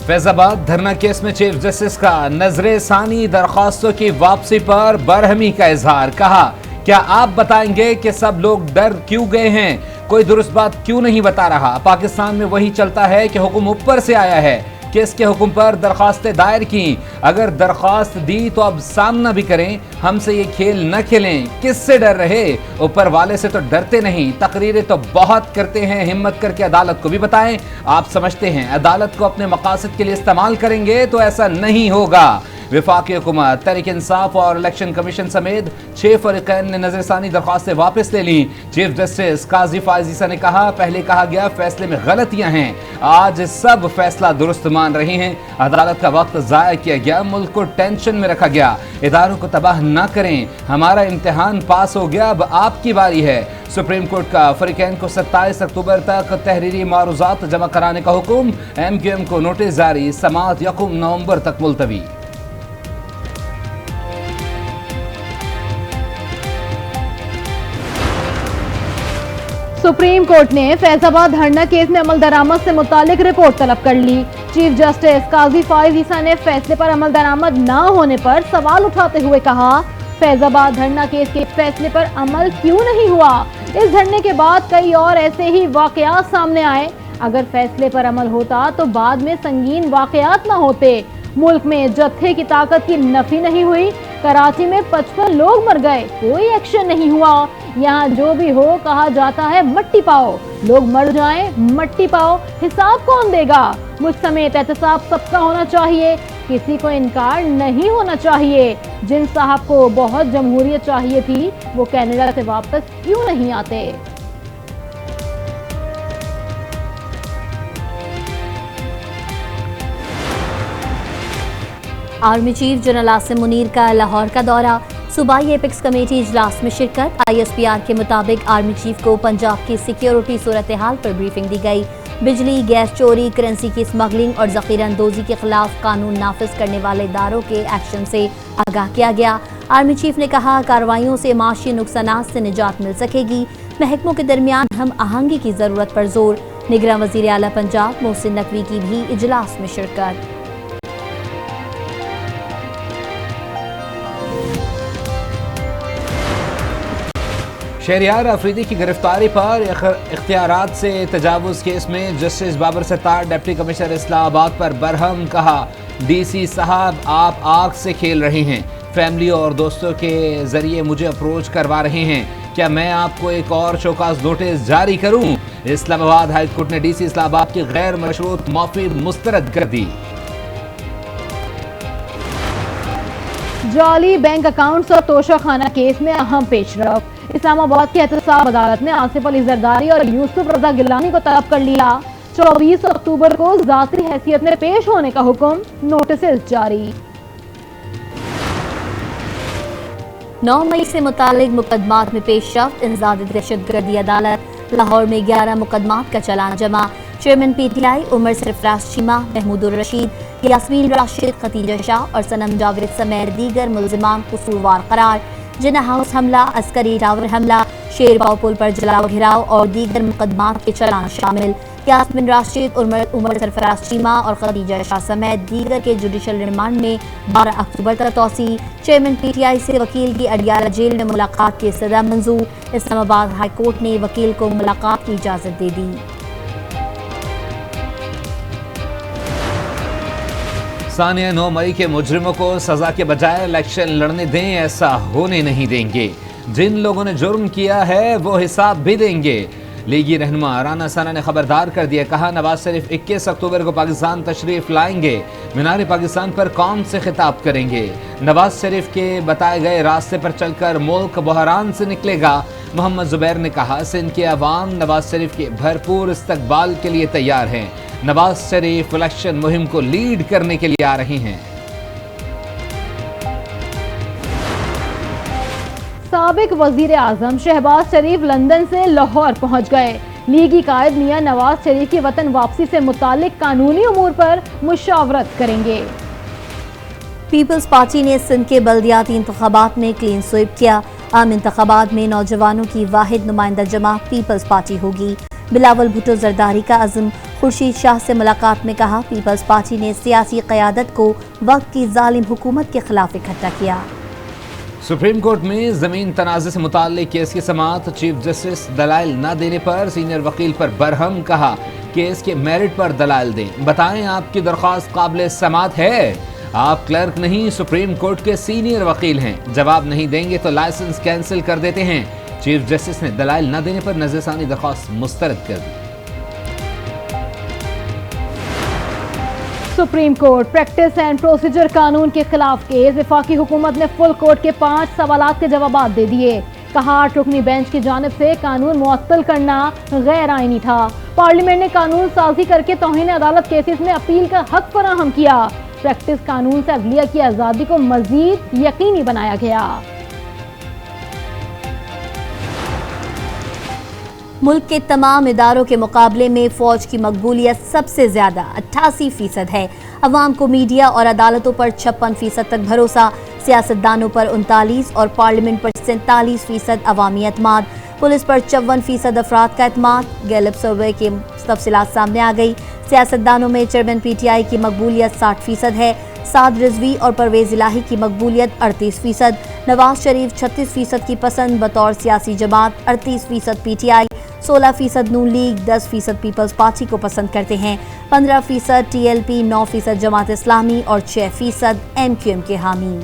फैजाबाद धरना केस में chief justice का नजरे सानी दरखास्तों की वापसी पर बरहमी का इजहार। कहा, क्या आप बताएंगे कि सब लोग डर क्यों गए हैं? कोई दुरुस्त बात क्यों नहीं बता रहा? पाकिस्तान में वही चलता है कि हुक्म ऊपर से आया है। किसके हुक्म पर दरखास्तें दायर की? अगर दरखास्त दी तो अब सामना भी करें, हमसे ये खेल न खेलें। किससे डर रहे? ऊपर वाले से तो डरते नहीं। तकरीरें तो बहुत करते हैं, हिम्मत करके अदालत को भी बताएं। आप समझते हैं अदालत को अपने मकासद के लिए इस्तेमाल करेंगे तो ऐसा नहीं होगा। वफाकी हुकूमत, तहरीक इंसाफ और इलेक्शन कमीशन समेत 6 फरीकैन ने नजरसानी दरखास्तें वापस ले ली। चीफ जस्टिस काजी फायज ईसा ने कहा, पहले कहा गया फैसले में गलतियां हैं, आज सब फैसला दुरुस्त मान रहे हैं। अदालत का वक्त जाया किया गया, मुल्क को टेंशन में रखा गया। इदारों को तबाह न करें, हमारा इम्तिहान पास हो गया, अब आपकी बारी है। सुप्रीम कोर्ट का फरीकैन को 27 अक्टूबर तक तहरीरी मारूजात जमा कराने का हुक्म। MQM को नोटिस जारी, समाअत 1 नवंबर तक मुलतवी। सुप्रीम कोर्ट ने फैजाबाद धरना केस में अमल दरामद से मुतालिक रिपोर्ट तलब कर ली। चीफ जस्टिस काजी फायज ईसा ने फैसले पर अमल दरामद न होने पर सवाल उठाते हुए कहा, फैजाबाद धरना केस के फैसले पर अमल क्यों नहीं हुआ? इस धरने के बाद कई और ऐसे ही वाकयात सामने आए। अगर फैसले पर अमल होता तो बाद में संगीन वाकयात न होते। मुल्क में जत्थे की ताकत की नफी नहीं हुई। कराची में 55 लोग मर गए, कोई एक्शन नहीं हुआ। यहाँ जो भी हो कहा जाता है मट्टी पाओ, लोग मर जाएं मट्टी पाओ, हिसाब कौन देगा? मुझ समेत एहतसाब सबका होना चाहिए, किसी को इनकार नहीं होना चाहिए। जिन साहब को बहुत जमहूरियत चाहिए थी वो कनाडा से वापस क्यों नहीं आते? Army chief general Asim Munir का लाहौर का दौरा, सूबाई एपेक्स कमेटी इजलास में शिरकत। ISPR के मुताबिक आर्मी चीफ को पंजाब की सिक्योरिटी सूरत हाल पर ब्रीफिंग दी गई। बिजली, गैस चोरी, करेंसी की स्मगलिंग और ज़ख़ीरा अंदोज़ी के खिलाफ कानून नाफिज करने वाले इदारों के एक्शन से आगाह किया गया। आर्मी चीफ ने कहा, कार्रवाइयों से माशी नुकसानात से निजात मिल सकेगी। महकमों के दरमियान हम आहंगी की ज़रूरत पर जोर। निगरां वज़ीर आला पंजाब मोहसिन नकवी की भी इजलास में शिरकत। शहरियार अफरीदी की गिरफ्तारी पर इख्तियारात से तजावुज़ केस में justice Babar Sattar deputy commissioner Islamabad पर बरहम। कहा, DC साहब आप आग से खेल रहे हैं, फैमिली और दोस्तों के जरिए मुझे अप्रोच करवा रहे हैं। क्या मैं आपको एक और शोकाज नोटिस जारी करूं? इस्लामाबाद हाई कोर्ट ने DC इस्लामाबाद की गैर मशरूत माफी मुस्तरद कर दी। जाली बैंक अकाउंट्स और तोशाखाना केस में अहम पेशरफ। इस्लामाबाद की एहतसाब अदालत ने आसिफ अली जरदारी और यूसुफ रजा गिलानी को तलब कर लिया। 24 अक्टूबर को ज़ाती हैसियत में पेश होने का हुक्म, नोटिस जारी। 9 मई से मुतालिक मुकदमात में पेशरफ। इंसदाद दहशतगर्दी अदालत लाहौर में 11 मुकदमात का चालान जमा। चेयरमैन PTI उमर सरफराज चीमा, महमूदुर रशीद, यास्मीन राशिद, खतीजा शाह और सनम जावेद समेत दीगर मुल्जिमान कसूरवार करार। जिन्ना हाउस हमला, अस्करी टावर हमला, शेरबाव पुल पर जलाओ घिराव और दीगर मुकदमात के चालान शामिल। यास्मीन राशिद, उमर सरफराज चीमा और खतीजा शाह समेत दीगर के जुडिशल रिमांड में 12 अक्टूबर तक तौसी। चेयरमैन PTI से वकील की अडियाला जेल में मुलाकात की सदा मंजूर। इस्लामाबाद हाई कोर्ट ने वकील को मुलाकात की इजाजत दे दी। सानिया 9 मई के मुजरिमों को सजा के बजाय इलेक्शन लड़ने दें, ऐसा होने नहीं देंगे। जिन लोगों ने जुर्म किया है वो हिसाब भी देंगे। लीगी रहनुमा राना सना ने खबरदार कर दिया, कहा नवाज शरीफ 21 अक्टूबर को पाकिस्तान तशरीफ लाएंगे, मीनार पाकिस्तान पर कौम से खिताब करेंगे। नवाज शरीफ के बताए गए रास्ते पर चलकर मुल्क बहरान से निकलेगा। मोहम्मद जुबैर ने कहा, सिंध के अवाम नवाज शरीफ के भरपूर इस्तकबाल के लिए तैयार हैं। नवाज शरीफ इलेक्शन मुहिम को लीड करने के लिए आ रहे हैं। साबिक वजीर आजम शहबाज शरीफ लंदन से लाहौर पहुंच गए। लीगी कायद मियां नवाज शरीफ की वतन वापसी से मुतालिक कानूनी उमूर पर मुशावरत करेंगे। पीपल्स पार्टी ने सिंध के बल्दियाती इंतखाबात में क्लीन स्वीप किया। आम इंतखाबात में नौजवानों की वाहिद नुमाइंदा जमा पीपल्स पार्टी होगी। बिलावल भुट्टो जरदारी का अज़्म, खुर्शीद शाह से मुलाकात में कहा, पीपल्स पार्टी ने सियासी क़यादत को वक्त की जालिम हुकूमत के खिलाफ इकट्ठा किया। सुप्रीम कोर्ट में जमीन तनाज़े से मुताल्लिक केस की समाअत, चीफ जस्टिस दलाइल न देने पर सीनियर वकील पर बरहम, कहा केस के मेरिट पर दलाइल दें, बताएं आपकी दरख्वास्त काबिल समाअत है। आप क्लर्क नहीं सुप्रीम कोर्ट के सीनियर वकील हैं, जवाब नहीं देंगे तो लाइसेंस कैंसिल कर देते हैं। चीफ जस्टिस ने दलाइल न देने पर नज़रसानी दरख्वास्त मुस्तरद कर दी। Supreme court practice and procedure कानून के खिलाफ केस, वफाकी हुकूमत ने फुल कोर्ट के 5 सवालात के जवाब दे दिए। कहा 8 रुकनी बेंच की जानिब से कानून मुअत्तल करना गैर आईनी था। पार्लियामेंट ने कानून साजी करके तौहीन अदालत केसेस में अपील का हक फराहम किया। प्रैक्टिस कानून से अदलिया की आज़ादी को मजीद यकीनी बनाया गया। मुल्क के तमाम इदारों के मुकाबले में फौज की मकबूलियत सबसे ज्यादा 88% है। अवाम को मीडिया और अदालतों पर 56% तक भरोसा, सियासतदानों पर 39 और पार्लियामेंट पर 47% अवामी एतमाद। पुलिस पर 54% अफराद का एतमाद। गैलप सर्वे की तफसीलात सामने आ गई। सियासतदानों में चेयरमैन PTI की मकबूलियत 60% है। साद रिजवी और परवेज इलाही की मकबूलियत 38%। नवाज शरीफ 36% की पसंद बतौर सियासी जमात, 38% PTI, 16% नून लीग, 10% पीपल्स पार्टी को पसंद करते हैं, 15% TLP, 9% जमात इस्लामी और 6% MQM के हामी।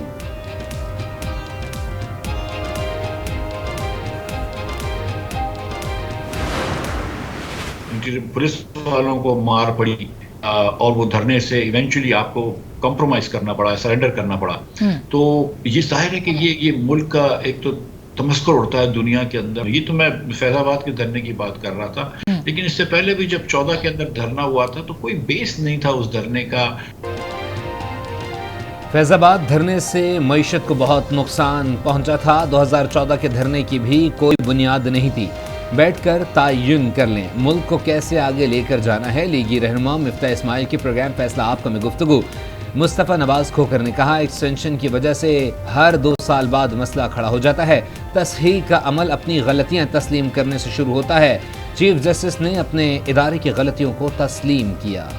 पुलिस वालों को मार पड़ी और वो धरने से इवेंचुअली आपको कॉम्प्रोमाइज करना पड़ा, सरेंडर करना पड़ा। तो ये जाहिर है कि ये मुल्क का एक तो तमस्कुर उड़ता है दुनिया के अंदर। ये तो मैं फैजाबाद के धरने की बात कर रहा था, लेकिन इससे पहले भी जब 14 के अंदर धरना हुआ था तो कोई बेस नहीं था उस धरने का। फैजाबाद धरने से मईशत को बहुत नुकसान पहुंचा था। 2014 के धरने की भी कोई बुनियाद नहीं थी। बैठकर तयन कर लें मुल्क को कैसे आगे लेकर जाना है। लीगी रहनुमा मिफ्ता इस्माइल की प्रोग्राम फैसला आपका में गुफ्तगू। मुस्तफ़ा नवाज खोखर ने कहा एक्सटेंशन की वजह से हर 2 साल बाद मसला खड़ा हो जाता है। तस्हीह का अमल अपनी गलतियां तस्लीम करने से शुरू होता है। चीफ जस्टिस ने अपने इदारे की गलतियों को तस्लीम किया।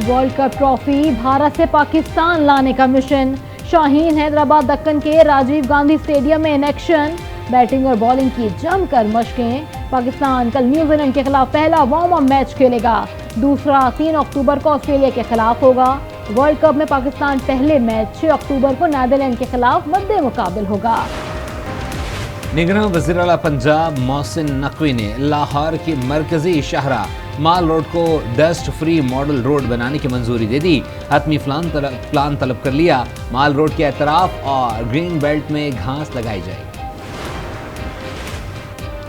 वर्ल्ड कप ट्रॉफी भारत से पाकिस्तान लाने का मिशन। शाहीन हैदराबाद दक्कन के राजीव गांधी स्टेडियम में इन एक्शन। बैटिंग और बॉलिंग की जमकर मशकें। पाकिस्तान कल न्यूजीलैंड के खिलाफ पहला वार्म अप मैच खेलेगा। दूसरा 3 अक्टूबर को ऑस्ट्रेलिया के खिलाफ होगा। वर्ल्ड कप में पाकिस्तान पहले मैच 6 अक्टूबर को नीदरलैंड के खिलाफ मद्दे मुकाबिल होगा। निगरान वज़ीर आला पंजाब मोहसिन नकवी ने लाहौर की मरकजी शाहराह माल रोड को डस्ट फ्री मॉडल रोड बनाने की मंजूरी दे दी। हतमी प्लान तलब कर लिया। माल रोड के अतराफ और ग्रीन बेल्ट में घास लगाई जाएगी।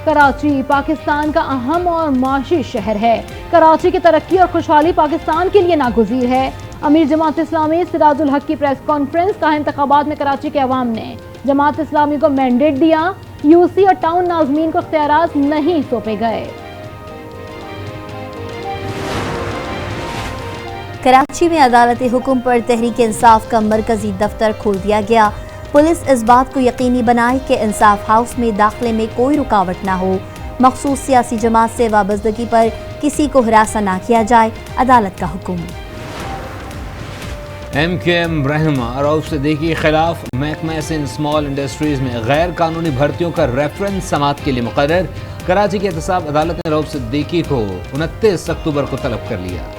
कराची पाकिस्तान का अहम और माशी शहर है। कराची की तरक्की और खुशहाली पाकिस्तान के लिए नागुज़ीर है। अमीर जमात इस्लामी सिराजुल हक की प्रेस कॉन्फ्रेंस का इंतखाबात में कराची के अवाम ने जमात इस्लामी को मैंडेट दिया। यूसी और टाउन नाज़मीन को इख्तियारात नहीं सौंपे गए। कराची में अदालत हुक्म पर तहरीक इंसाफ का मरकजी दफ्तर खोल दिया गया। पुलिस इस बात को यकीनी बनाए कि इंसाफ हाउस में दाखिले में कोई रुकावट ना हो। मखसूस सियासी जमात से वाबस्तगी पर किसी को हिरासा ना किया जाए, अदालत का हुक्म। MQM रहनुमा रऊफ सिद्दीकी के खिलाफ महकमा सिंध स्मॉल इंडस्ट्रीज में गैर कानूनी भर्तियों का रेफरेंस समाअत के लिए मुकर्रर। कराची की एहतसाब अदालत ने रऊफ सिद्दीकी को 29 अक्टूबर को तलब कर लिया।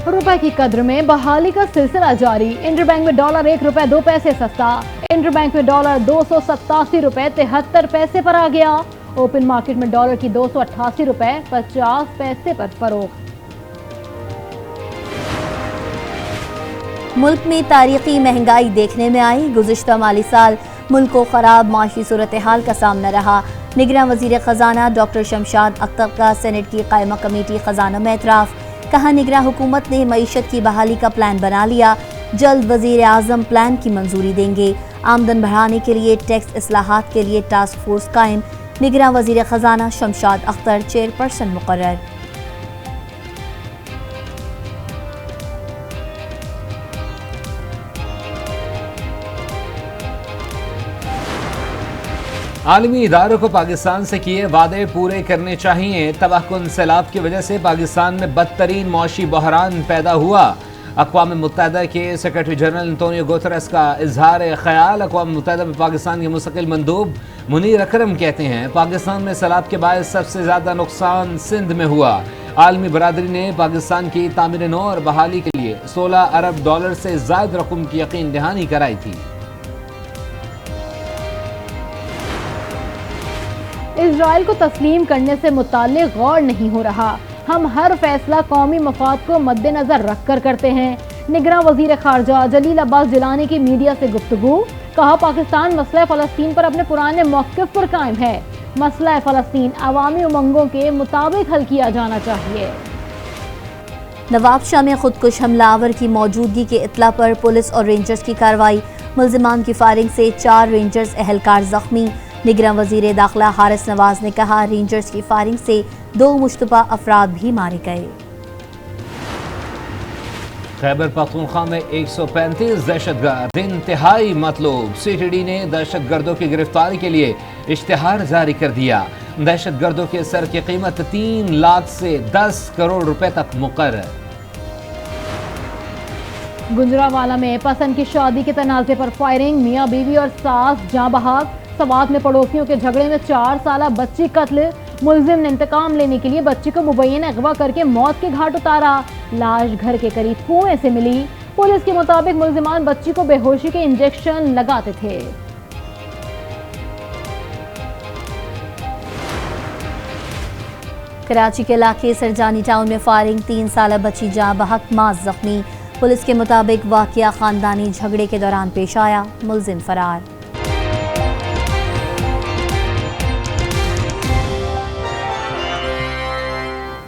रुपए की कद्र में बहाली का सिलसिला जारी। इंटरबैंक में डॉलर 1 रुपए 2 पैसे सस्ता। इंटरबैंक में डॉलर 287 रुपए 73 पैसे पर आ गया। ओपन मार्केट में डॉलर की 288 रुपए 50 पैसे पर फरोख्त। मुल्क में तारीखी महंगाई देखने में आई। गुज़िश्ता माली साल मुल्क को खराब माशी सूरत हाल का सामना रहा। निगरान वज़ीर ख़जाना डॉक्टर शमशाद अख्तर का सेनेट की कायमा कमेटी ख़जाना में एतराफ़। कहा निगरान हुकूमत ने मईशत की बहाली का प्लान बना लिया। जल्द वज़ीर आज़म प्लान की मंजूरी देंगे। आमदन बढ़ाने के लिए टैक्स इस्लाहात के लिए टास्क फोर्स कायम। निगरान वज़ीर ख़जाना शमशाद अख्तर चेयरपर्सन मुकर्रर। आलमी इदारों को पाकिस्तान से किए वादे पूरे करने चाहिए। तबाहकुन सैलाब की वजह से पाकिस्तान में बदतरीन मौशी बहरान पैदा हुआ। अक़वाम मुत्तहिदा के सेक्रेटरी जनरल एंटोनियो गुतरस का इजहार ख्याल। अक़वाम मुत्तहिदा में पाकिस्तान के मुस्तकिल मंदूब मुनीर अकरम कहते हैं पाकिस्तान में सैलाब के बायस सबसे ज़्यादा नुकसान सिंध में हुआ। आलमी बरादरी ने पाकिस्तान की तामीर नौ और बहाली के लिए $16 अरब से ज़ायद रकम की यकीन दहानी कराई थी। इजराइल को तस्लीम करने से मुताल्लिक गौर नहीं हो रहा। हम हर फैसला कौमी मफाद को मद्देनजर रख कर करते हैं। निगरान वजीर खारजा जलील अब्बास जिलानी की मीडिया से गुफ्तगू। कहा पाकिस्तान मसला फ़लस्तीन पर अपने पुराने मौक़िफ़ पर कायम है। मसला फ़लस्तीन अवामी उमंगों के मुताबिक हल किया जाना चाहिए। नवाबशाह में खुदकुश हमलावर की मौजूदगी के इत्ला पर पुलिस और रेंजर्स की कार्रवाई। मुल्जिमान की फायरिंग से 4 रेंजर्स एहलकार जख्मी। निगरान वजीर दाखिला हारिस नवाज ने कहा रेंजर्स की फायरिंग से 2 मुश्तबा अफराद भी मारे गए। खैबर पख्तूनख्वा में 135 दहशतगर्द इंतहाई मतलूब। CTD ने दहशतगर्दों की गिरफ्तारी के लिए इश्तिहार जारी कर दिया। दहशतगर्दों के सर की कीमत 3 लाख से 10 करोड़ रुपए तक मुकर्रर। गुजरावाला में पसंद की शादी के तनाज़े पर फायरिंग। मियाँ बीवी और सास जाँ बहक। सवात में पड़ोसियों के झगड़े में 4 साला बच्ची कत्ल। मुलजिम ने इंतकाम लेने के लिए बच्ची को मुबैन अगवा करके मौत के घाट उतारा। लाश घर के करीब कुएं से मिली। पुलिस के मुताबिक मुलजिमान बच्ची को बेहोशी के इंजेक्शन लगाते थे। कराची के इलाके सरजानी टाउन में फायरिंग। 3 साला बच्ची जाँ बहक, मां जख्मी। पुलिस के मुताबिक वाकया खानदानी झगड़े के दौरान पेश आया। मुलजिम फरार।